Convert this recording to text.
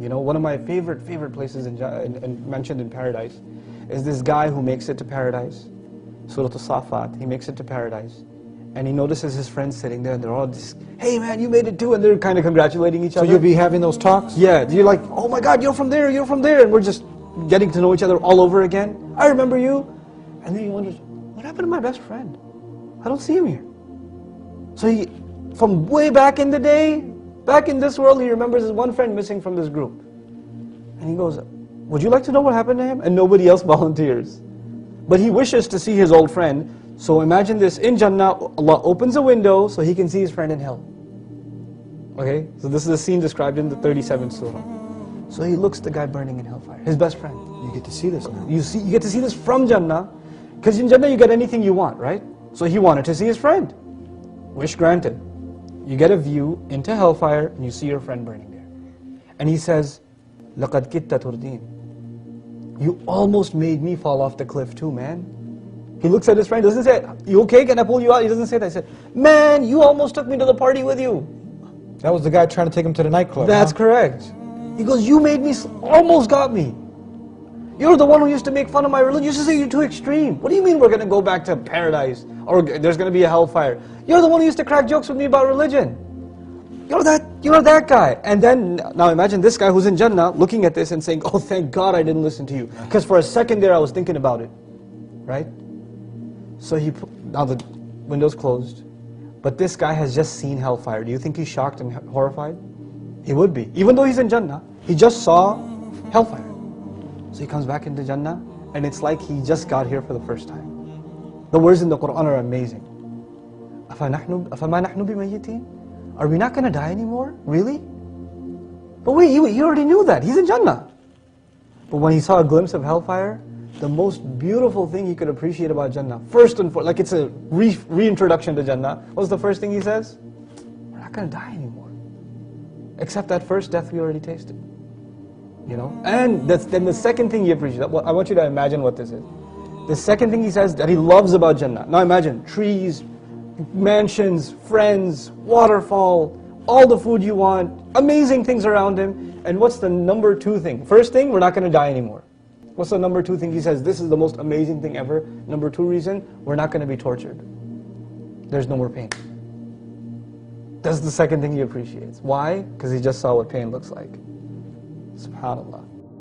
You know, one of my favorite places mentioned in paradise is this guy who makes it to paradise. Surah Al-Safat, he makes it to paradise. And he notices his friends sitting there and they're all just, hey man, you made it too, and they're kind of congratulating each other. So you'll be having those talks? Yeah, you're like, oh my God, you're from there, and we're just getting to know each other all over again. I remember you. And then you wonder, what happened to my best friend? I don't see him here. So he, from way back in the day, back in this world, he remembers his one friend missing from this group. And he goes, would you like to know what happened to him? And nobody else volunteers. But he wishes to see his old friend. So imagine this, in Jannah, Allah opens a window so he can see his friend in hell. Okay, so this is a scene described in the 37th surah. So he looks at the guy burning in hellfire, his best friend. You get to see this now. You get to see this from Jannah, because in Jannah you get anything you want, right? So he wanted to see his friend. Wish granted. You get a view into hellfire and you see your friend burning there. And he says, لَقَدْ كِدْتَ تُرْدِينَ. You almost made me fall off the cliff too, man. He looks at his friend, doesn't say, you okay, can I pull you out? He doesn't say that. He said, man, you almost took me to the party with you. That was the guy trying to take him to the nightclub. That's correct. He goes, you made me, almost got me. You're the one who used to make fun of my religion. You used to say you're too extreme. What do you mean we're going to go back to paradise? Or there's going to be a hellfire? You're the one who used to crack jokes with me about religion. You're that guy. And then, now imagine this guy who's in Jannah looking at this and saying, oh thank God I didn't listen to you. Because for a second there I was thinking about it. Right? So now the window's closed. But this guy has just seen hellfire. Do you think he's shocked and horrified? He would be. Even though he's in Jannah, he just saw hellfire. So he comes back into Jannah, and it's like he just got here for the first time. The words in the Quran are amazing. أَفَمَا نَحْنُ بِمَيِّتِينَ? Are we not going to die anymore? Really? But wait, he already knew that. He's in Jannah. But when he saw a glimpse of hellfire, the most beautiful thing he could appreciate about Jannah, first and foremost, like it's a reintroduction to Jannah, what's the first thing he says? We're not going to die anymore. Except that first death we already tasted. You know? And then the second thing he appreciates, I want you to imagine what this is. The second thing he says that he loves about Jannah. Now imagine, trees, mansions, friends, waterfall, all the food you want, amazing things around him. And what's the number two thing? First thing, we're not going to die anymore. What's the number two thing? He says, this is the most amazing thing ever. Number two reason, we're not going to be tortured. There's no more pain. That's the second thing he appreciates. Why? Because he just saw what pain looks like. SubhanAllah.